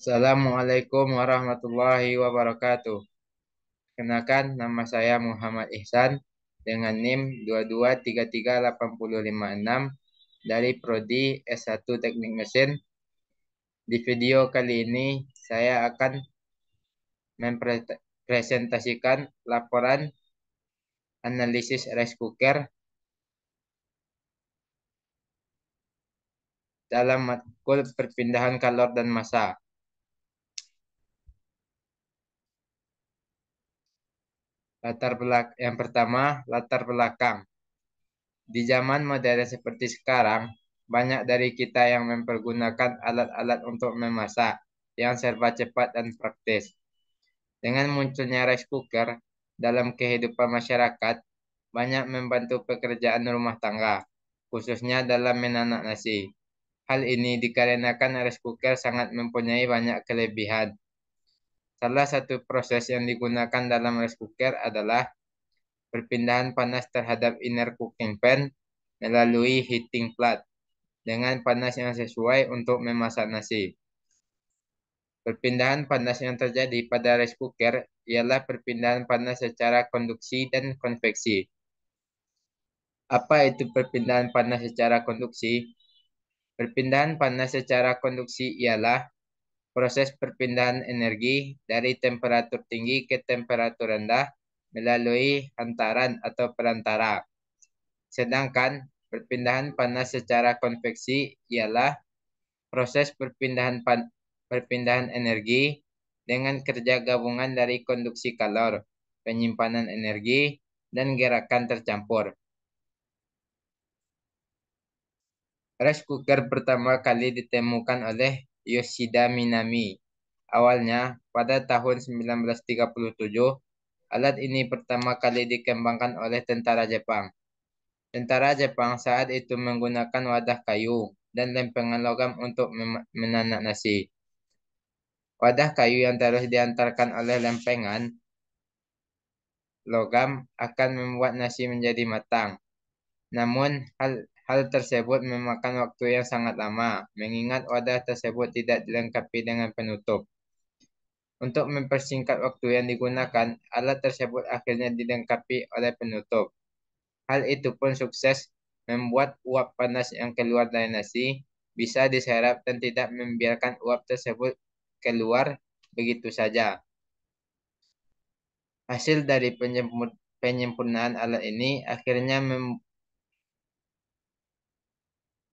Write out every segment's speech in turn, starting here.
Assalamualaikum warahmatullahi wabarakatuh. Kenalkan, nama saya Muhammad Ihsan dengan NIM 2233856 dari Prodi S1 Teknik Mesin. Di video kali ini saya akan mempresentasikan laporan analisis rice cooker dalam matkul perpindahan kalor dan massa. Yang pertama, latar belakang. Di zaman modern seperti sekarang, banyak dari kita yang mempergunakan alat-alat untuk memasak yang serba cepat dan praktis. Dengan munculnya rice cooker dalam kehidupan masyarakat, banyak membantu pekerjaan rumah tangga, khususnya dalam menanak nasi. Hal ini dikarenakan rice cooker sangat mempunyai banyak kelebihan. Salah satu proses yang digunakan dalam rice cooker adalah perpindahan panas terhadap inner cooking pan melalui heating plat dengan panas yang sesuai untuk memasak nasi. Perpindahan panas yang terjadi pada rice cooker ialah perpindahan panas secara konduksi dan konveksi. Apa itu perpindahan panas secara konduksi? Perpindahan panas secara konduksi ialah proses perpindahan energi dari temperatur tinggi ke temperatur rendah melalui hantaran atau perantara. Sedangkan perpindahan panas secara konveksi ialah proses perpindahan energi dengan kerja gabungan dari konduksi kalor, penyimpanan energi, dan gerakan tercampur. Rice cooker pertama kali ditemukan oleh Yoshida Minami. Awalnya, pada tahun 1937, alat ini pertama kali dikembangkan oleh tentara Jepang. Tentara Jepang saat itu menggunakan wadah kayu dan lempengan logam untuk menanak nasi. Wadah kayu yang terus diantarkan oleh lempengan logam akan membuat nasi menjadi matang. Namun, hal tersebut memakan waktu yang sangat lama, mengingat wadah tersebut tidak dilengkapi dengan penutup. Untuk mempersingkat waktu yang digunakan, alat tersebut akhirnya dilengkapi oleh penutup. Hal itu pun sukses membuat uap panas yang keluar dari nasi bisa diserap dan tidak membiarkan uap tersebut keluar begitu saja. Hasil dari penyempurnaan alat ini akhirnya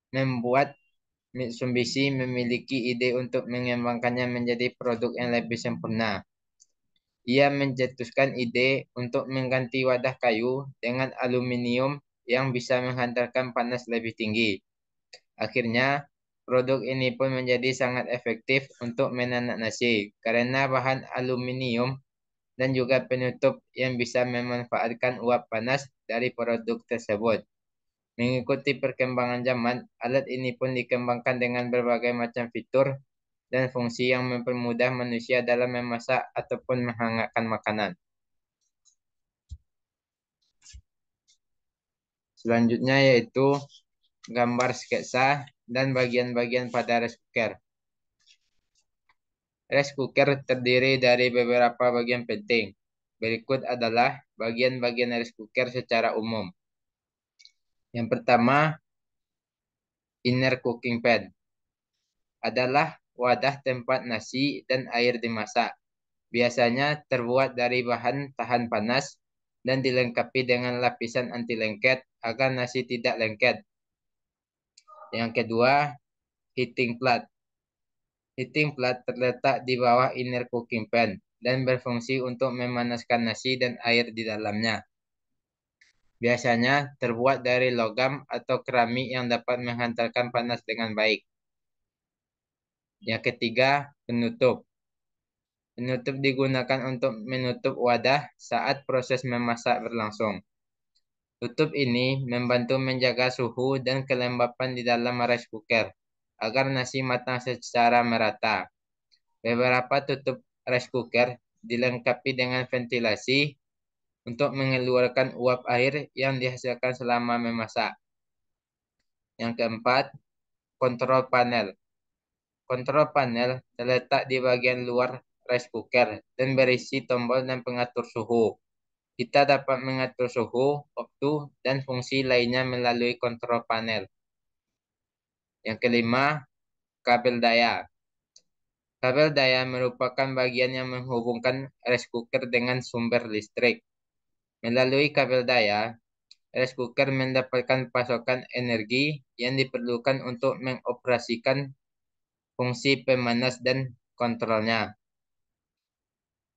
membuat Mitsubishi memiliki ide untuk mengembangkannya menjadi produk yang lebih sempurna. Ia mencetuskan ide untuk mengganti wadah kayu dengan aluminium yang bisa menghantarkan panas lebih tinggi. Akhirnya, produk ini pun menjadi sangat efektif untuk menanak nasi karena bahan aluminium dan juga penutup yang bisa memanfaatkan uap panas dari produk tersebut. Mengikuti perkembangan zaman, alat ini pun dikembangkan dengan berbagai macam fitur dan fungsi yang mempermudah manusia dalam memasak ataupun menghangatkan makanan. Selanjutnya yaitu gambar sketsa dan bagian-bagian pada rice cooker. Rice cooker terdiri dari beberapa bagian penting. Berikut adalah bagian-bagian rice cooker secara umum. Yang pertama, inner cooking pan adalah wadah tempat nasi dan air dimasak. Biasanya terbuat dari bahan tahan panas dan dilengkapi dengan lapisan anti lengket agar nasi tidak lengket. Yang kedua, heating plat. Heating plat terletak di bawah inner cooking pan dan berfungsi untuk memanaskan nasi dan air di dalamnya. Biasanya terbuat dari logam atau keramik yang dapat menghantarkan panas dengan baik. Yang ketiga, penutup. Penutup digunakan untuk menutup wadah saat proses memasak berlangsung. Tutup ini membantu menjaga suhu dan kelembapan di dalam rice cooker agar nasi matang secara merata. Beberapa tutup rice cooker dilengkapi dengan ventilasi untuk mengeluarkan uap air yang dihasilkan selama memasak. Yang keempat, kontrol panel. Kontrol panel terletak di bagian luar rice cooker dan berisi tombol dan pengatur suhu. Kita dapat mengatur suhu, waktu, dan fungsi lainnya melalui kontrol panel. Yang kelima, kabel daya. Kabel daya merupakan bagian yang menghubungkan rice cooker dengan sumber listrik. Melalui kabel daya, rice cooker mendapatkan pasokan energi yang diperlukan untuk mengoperasikan fungsi pemanas dan kontrolnya.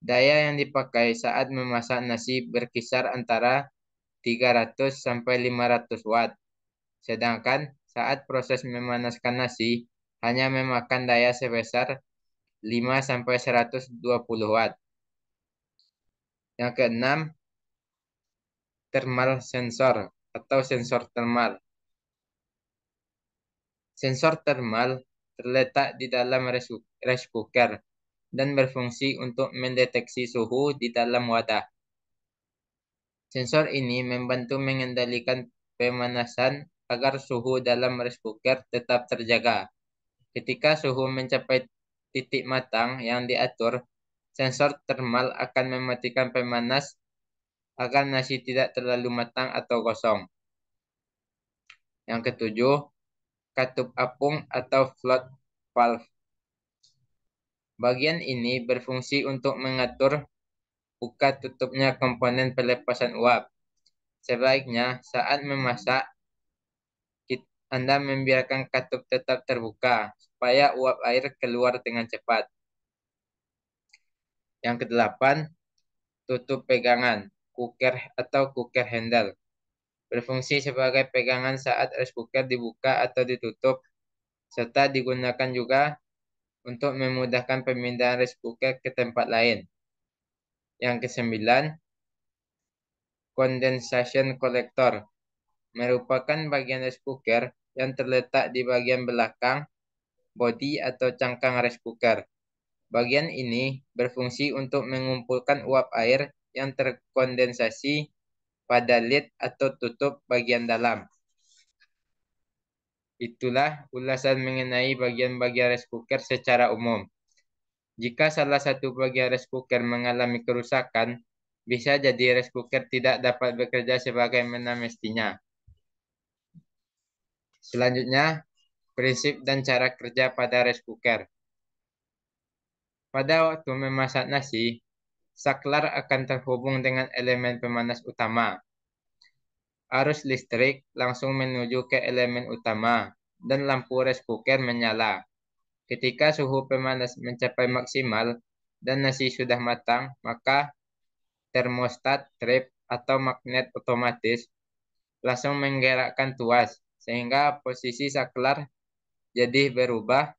Daya yang dipakai saat memasak nasi berkisar antara 300 sampai 500 watt. Sedangkan saat proses memanaskan nasi hanya memakan daya sebesar 5 sampai 120 watt. Yang keenam, thermal sensor atau sensor thermal. Sensor thermal terletak di dalam rice cooker dan berfungsi untuk mendeteksi suhu di dalam wadah. Sensor ini membantu mengendalikan pemanasan agar suhu dalam rice cooker tetap terjaga. Ketika suhu mencapai titik matang yang diatur, sensor thermal akan mematikan pemanas agar nasi tidak terlalu matang atau gosong. Yang ketujuh, katup apung atau float valve. Bagian ini berfungsi untuk mengatur buka tutupnya komponen pelepasan uap. Sebaiknya saat memasak, Anda membiarkan katup tetap terbuka supaya uap air keluar dengan cepat. Yang kedelapan, tutup pegangan, cooker atau cooker handle. Berfungsi sebagai pegangan saat rice cooker dibuka atau ditutup, serta digunakan juga untuk memudahkan pemindahan rice cooker ke tempat lain. Yang kesembilan, condensation collector merupakan bagian rice cooker yang terletak di bagian belakang bodi atau cangkang rice cooker. Bagian ini berfungsi untuk mengumpulkan uap air yang terkondensasi pada lid atau tutup bagian dalam. Itulah ulasan mengenai bagian-bagian rice cooker secara umum. Jika salah satu bagian rice cooker mengalami kerusakan, bisa jadi rice cooker tidak dapat bekerja sebagaimana mestinya. Selanjutnya, prinsip dan cara kerja pada rice cooker. Pada waktu memasak nasi, saklar akan terhubung dengan elemen pemanas utama. Arus listrik langsung menuju ke elemen utama dan lampu rice cooker menyala. Ketika suhu pemanas mencapai maksimal dan nasi sudah matang, maka termostat trip atau magnet otomatis langsung menggerakkan tuas sehingga posisi saklar jadi berubah,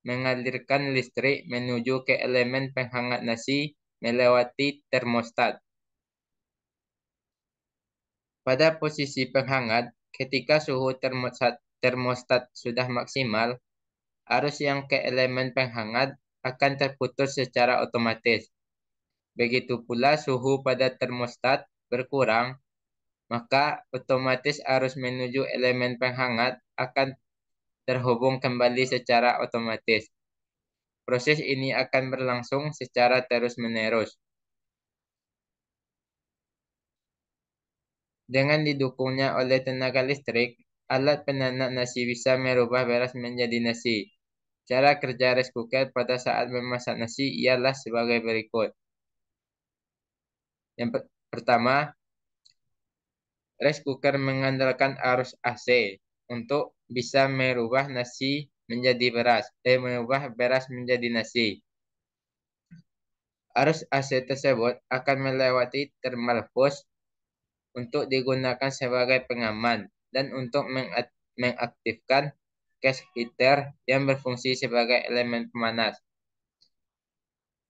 mengalirkan listrik menuju ke elemen penghangat nasi melewati termostat. Pada posisi penghangat, ketika suhu termostat sudah maksimal, arus yang ke elemen penghangat akan terputus secara otomatis. Begitu pula suhu pada termostat berkurang, maka otomatis arus menuju elemen penghangat akan terhubung kembali secara otomatis. Proses ini akan berlangsung secara terus-menerus. Dengan didukungnya oleh tenaga listrik, alat penanak nasi bisa merubah beras menjadi nasi. Cara kerja rice cooker pada saat memasak nasi ialah sebagai berikut. Yang pertama, rice cooker mengandalkan arus AC untuk bisa merubah merubah beras menjadi nasi. Arus AC tersebut akan melewati thermal fuse untuk digunakan sebagai pengaman dan untuk mengaktifkan gas heater yang berfungsi sebagai elemen pemanas.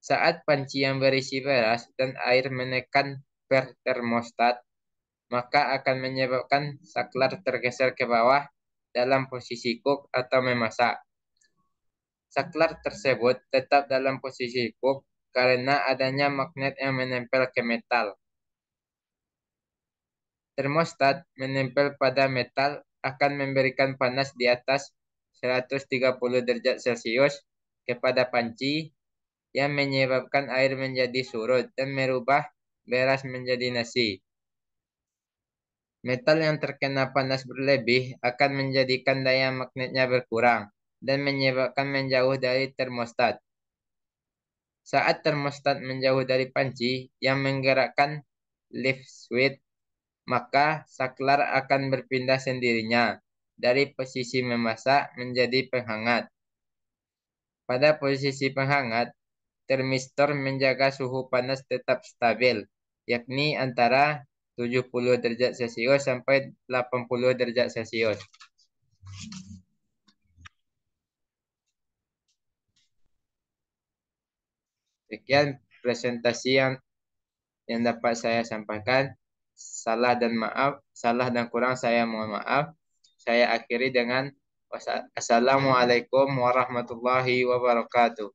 Saat panci yang berisi beras dan air menekan per termostat, maka akan menyebabkan saklar tergeser ke bawah dalam posisi cook atau memasak. Saklar tersebut tetap dalam posisi cook karena adanya magnet yang menempel ke metal. Termostat menempel pada metal akan memberikan panas di atas 130 derajat Celcius kepada panci yang menyebabkan air menjadi surut dan merubah beras menjadi nasi. Metal yang terkena panas berlebih akan menjadikan daya magnetnya berkurang dan menyebabkan menjauh dari termostat. Saat termostat menjauh dari panci yang menggerakkan lift switch, maka saklar akan berpindah sendirinya dari posisi memasak menjadi penghangat. Pada posisi penghangat, termistor menjaga suhu panas tetap stabil, yakni antara 70 derajat Celcius sampai 80 derajat Celcius. Sekian presentasi yang dapat saya sampaikan. Salah dan kurang saya mohon maaf. Saya akhiri dengan Assalamualaikum warahmatullahi wabarakatuh.